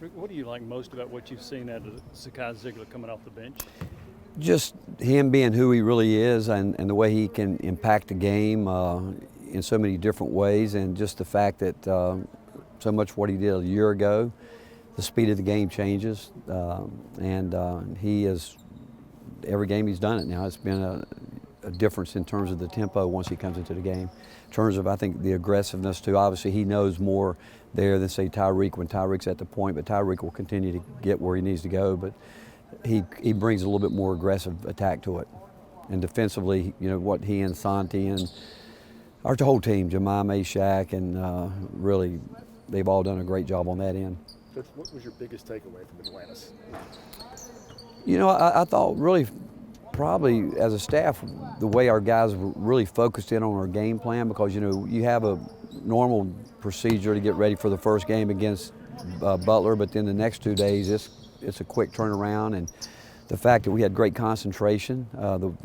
Rick, what do you like most about what you've seen out of Zakai Ziegler coming off the bench? Just him being who he really is and the way he can impact the game in so many different ways, and just the fact that so much what he did a year ago, the speed of the game changes, and he is, every game he's done it now, it's been a difference in terms of the tempo once he comes into the game. In terms of, I think, the aggressiveness too, obviously he knows more there than, say, Tyreek when Tyreek's at the point, but Tyreek will continue to get where he needs to go, but he brings a little bit more aggressive attack to it. And defensively, you know, what he and Santi and our whole team, Jemima, Shaq, and really, they've all done a great job on that end. Coach, what was your biggest takeaway from Atlantis? You know, I thought really, probably as a staff, the way our guys were really focused in on our game plan, because, you know, you have a normal procedure to get ready for the first game against Butler, but then the next 2 days, it's a quick turnaround, and the fact that we had great concentration.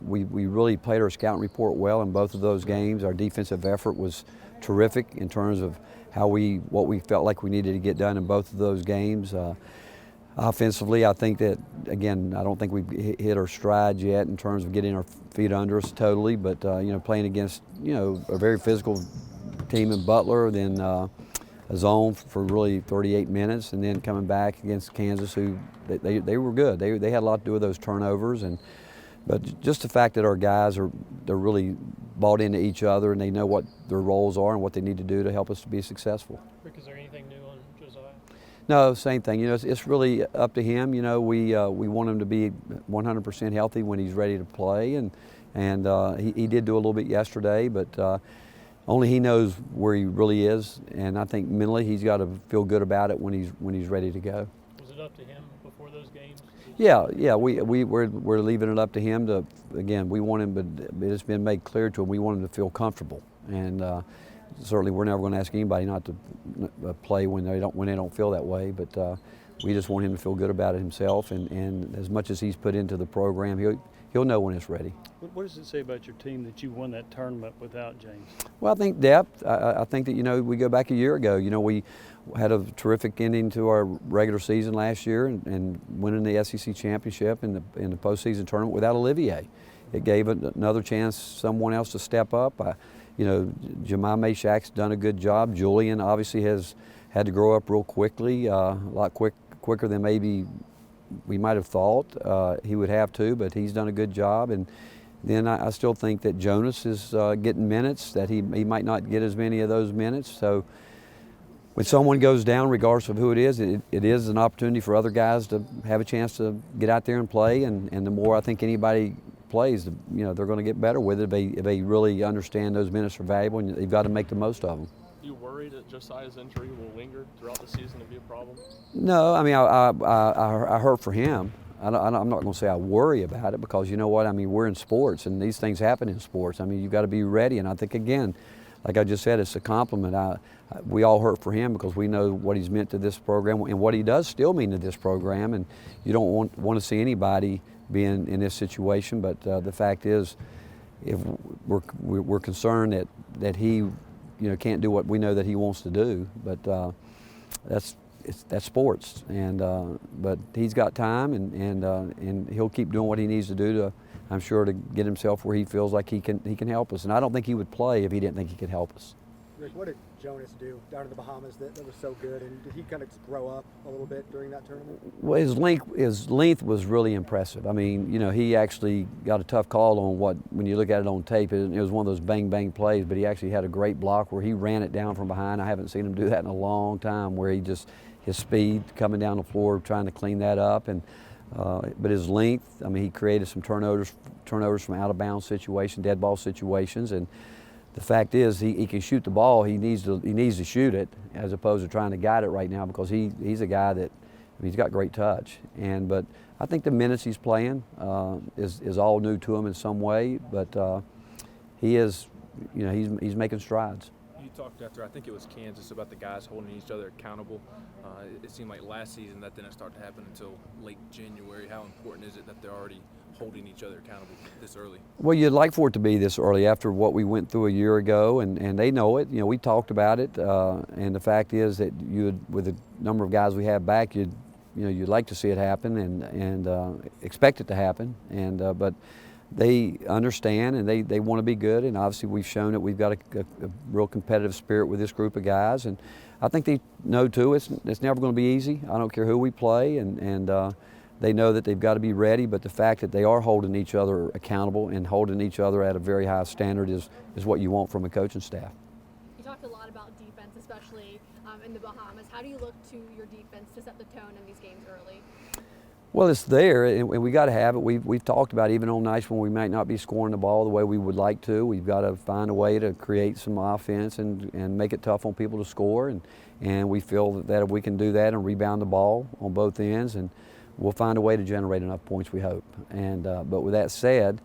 We really played our scouting report well in both of those games. Our defensive effort was terrific in terms of what we felt like we needed to get done in both of those games. Offensively, I think that, again, I don't think we've hit our stride yet in terms of getting our feet under us totally, but you know, playing against, you know, a very physical team in Butler, then a zone for really 38 minutes, and then coming back against Kansas, who they were good. They had a lot to do with those turnovers, but just the fact that our guys they're really bought into each other, and they know what their roles are and what they need to do to help us to be successful. Rick, is there anything new on Josiah? No, same thing. You know, it's really up to him. You know, we want him to be 100% healthy when he's ready to play, and he did do a little bit yesterday, but only he knows where he really is, and I think mentally he's got to feel good about it when he's ready to go. Was it up to him before those games? Yeah, we're leaving it up to him to, again, we want him, but it's been made clear to him, we want him to feel comfortable, and certainly we're never going to ask anybody not to play when they don't feel that way, but we just want him to feel good about it himself, and as much as he's put into the program, he'll know when it's ready. What does it say about your team that you won that tournament without James? Well, I think depth. I think that, you know, we go back a year ago, you know, we had a terrific ending to our regular season last year and winning the SEC championship in the postseason tournament without Olivier. It gave another chance someone else to step up. You know, Jemima Shaq's done a good job. Julian obviously has had to grow up real quickly, a lot quicker than maybe we might have thought he would have to, but he's done a good job. And then I still think that Jonas is getting minutes, that he might not get as many of those minutes. So when someone goes down, regardless of who it is an opportunity for other guys to have a chance to get out there and play. And the more I think anybody plays, you know, they're going to get better with it if they really understand those minutes are valuable, and you've got to make the most of them. You worried that Josiah's injury will linger throughout the season and be a problem? No, I mean, I hurt for him. I'm not going to say I worry about it, because you know what, I mean, we're in sports and these things happen in sports. I mean, you've got to be ready, and I think, again, like I just said, it's a compliment. We all hurt for him because we know what he's meant to this program and what he does still mean to this program, and you don't want to see anybody being in this situation, but the fact is, if we're concerned that he, you know, can't do what we know that he wants to do, but that's sports, and but he's got time, and he'll keep doing what he needs to do to, I'm sure, to get himself where he feels like he can help us. And I don't think he would play if he didn't think he could help us. Rick, what did Jonas do down in the Bahamas that was so good, and did he kind of grow up a little bit during that tournament? Well, his length was really impressive. I mean, you know, he actually got a tough call on when you look at it on tape, it was one of those bang plays, but he actually had a great block where he ran it down from behind. I haven't seen him do that in a long time, where his speed coming down the floor, trying to clean that up, and but his length, I mean, he created some turnovers from out of bounds situations, dead ball situations, and the fact is he can shoot the ball. He needs to shoot it as opposed to trying to guide it right now, because he's a guy that, I mean, he's got great touch. But I think the minutes he's playing is all new to him in some way, but he is, you know, he's making strides. You talked after, I think it was Kansas, about the guys holding each other accountable. It seemed like last season that didn't start to happen until late January. How important is it that they're already holding each other accountable this early? Well, you'd like for it to be this early after what we went through a year ago, and they know it. You know, we talked about it, and the fact is that with the number of guys we have back, you'd like to see it happen and expect it to happen, but they understand and they want to be good, and obviously we've shown that we've got a real competitive spirit with this group of guys, and I think they know too it's never going to be easy. I don't care who we play, and they know that they've got to be ready, but the fact that they are holding each other accountable and holding each other at a very high standard is what you want from a coaching staff. You talked a lot about defense, especially in the Bahamas. How do you look to your defense to set the tone in these games early? Well, it's there, and we got to have it. We've talked about even on nights when we might not be scoring the ball the way we would like to. We've got to find a way to create some offense and make it tough on people to score, and we feel that if we can do that and rebound the ball on both ends, and we'll find a way to generate enough points, we hope. But with that said,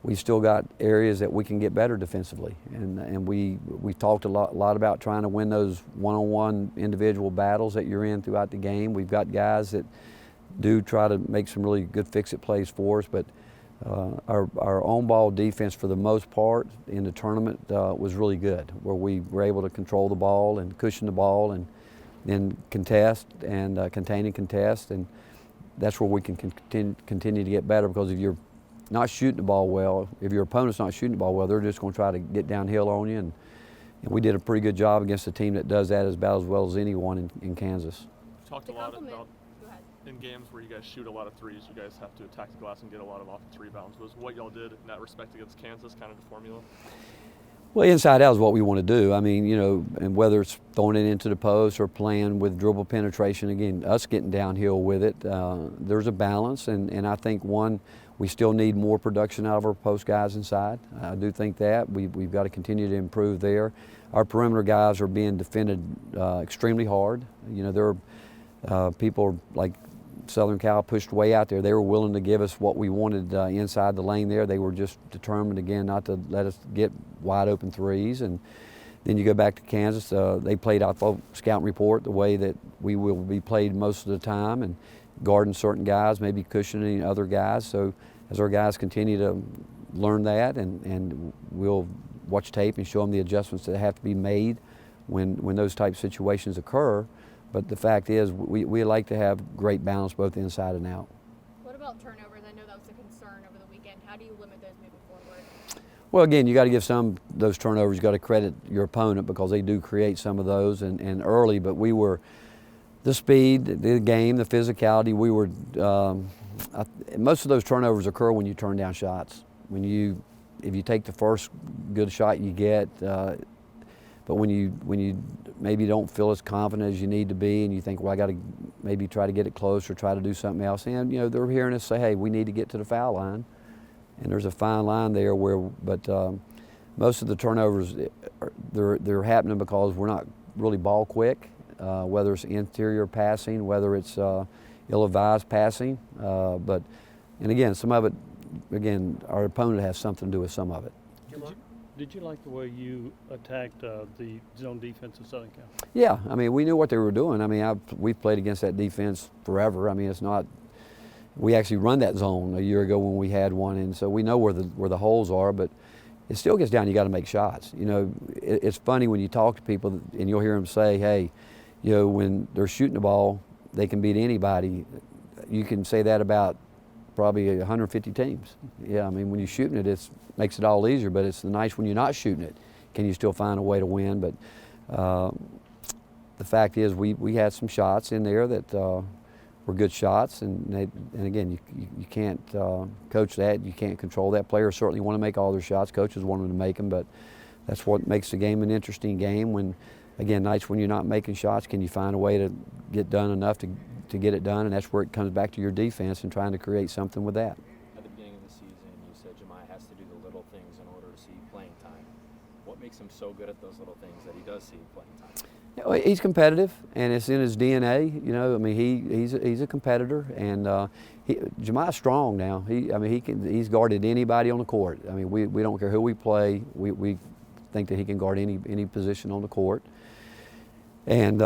we've still got areas that we can get better defensively, and we talked a lot about trying to win those one-on-one individual battles that you're in throughout the game. We've got guys that do try to make some really good fix-it plays for us, but our on-ball defense for the most part in the tournament was really good, where we were able to control the ball and cushion the ball and then contest and contain and contest, and that's where we can continue to get better, because if you're not shooting the ball well, if your opponent's not shooting the ball well, they're just going to try to get downhill on you, and we did a pretty good job against a team that does that about as well as anyone in Kansas. We've talked a lot about in games where you guys shoot a lot of threes, you guys have to attack the glass and get a lot of offensive rebounds. Was what y'all did in that respect against Kansas kind of the formula? Well, inside out is what we want to do. I mean, and whether it's throwing it into the post or playing with dribble penetration, again, us getting downhill with it, there's a balance, and I think, we still need more production out of our post guys inside. I do think that. We've got to continue to improve there. Our perimeter guys are being defended extremely hard. There are people like Southern Cal pushed way out there. They were willing to give us what we wanted inside the lane there. They were just determined, again, not to let us get wide open threes. And then you go back to Kansas. They played out the scouting report the way that we will be played most of the time, and guarding certain guys, maybe cushioning other guys. So as our guys continue to learn that, and we'll watch tape and show them the adjustments that have to be made when those type situations occur. But the fact is, we like to have great balance both inside and out. What about turnovers? I know that was a concern over the weekend. How do you limit those moving forward? Well, again, you got to give some those turnovers. You got to credit your opponent, because they do create some of those and early. But we were the speed, the game, the physicality. We were most of those turnovers occur when you turn down shots. If you take the first good shot you get. But when you maybe don't feel as confident as you need to be, and you think, well, I got to maybe try to get it close or try to do something else, and they're hearing us say, hey, we need to get to the foul line, and there's a fine line there but most of the turnovers they're happening because we're not really ball quick, whether it's interior passing, whether it's ill-advised passing, and again, some of it, our opponent has something to do with some of it. Did you like the way you attacked the zone defense of Southern Cal? Yeah, I mean, we knew what they were doing. I mean, we've played against that defense forever. I mean, it's not. We actually run that zone a year ago when we had one, and so we know where the holes are. But it still gets down. You got to make shots. It's funny when you talk to people and you'll hear them say, "Hey, when they're shooting the ball, they can beat anybody." You can say that about probably 150 teams. Yeah, I mean, when you're shooting it, it makes it all easier, but it's the nights when you're not shooting it, can you still find a way to win? But the fact is, we had some shots in there that were good shots, and again, you can't coach that, you can't control that. Players certainly want to make all their shots, coaches want them to make them, but that's what makes the game an interesting game. When, again, nights when you're not making shots, can you find a way to get done enough to get it done? And that's where it comes back to your defense and trying to create something with that. At the beginning of the season, you said Jemiah has to do the little things in order to see playing time. What makes him so good at those little things that he does see playing time? He's competitive, and it's in his DNA. I mean, he's a competitor, and Jemiah's strong now. He's guarded anybody on the court. I mean, we don't care who we play. We think that he can guard any position on the court. And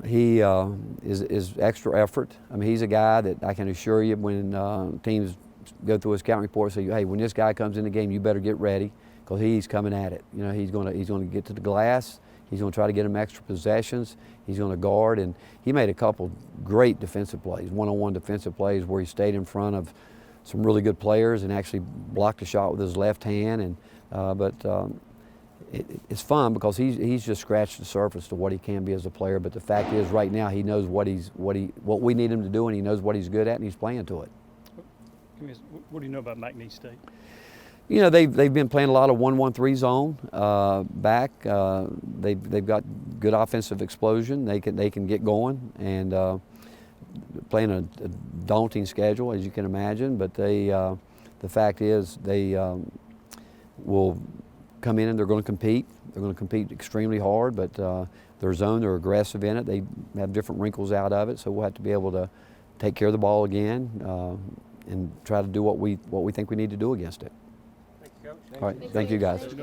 he is extra effort. I mean, he's a guy that I can assure you, when teams go through a scouting report and say, hey, when this guy comes in the game, you better get ready because he's coming at it. You know, he's going to get to the glass. He's going to try to get him extra possessions. He's going to guard, and he made a couple great defensive plays, one-on-one defensive plays where he stayed in front of some really good players and actually blocked a shot with his left hand. And it's fun because he's just scratched the surface to what he can be as a player. But the fact is, right now he knows what we need him to do, and he knows what he's good at, and he's playing to it. What do you know about McNeese State? You know, they've been playing a lot of 1-1-3 zone back. They've got good offensive explosion. They can get going, and playing a daunting schedule, as you can imagine. But the fact is, they will come in and they're going to compete. They're going to compete extremely hard. But their zone, they're aggressive in it. They have different wrinkles out of it. So we'll have to be able to take care of the ball again and try to do what we think we need to do against it. Thank you, Coach. All right, thank you guys.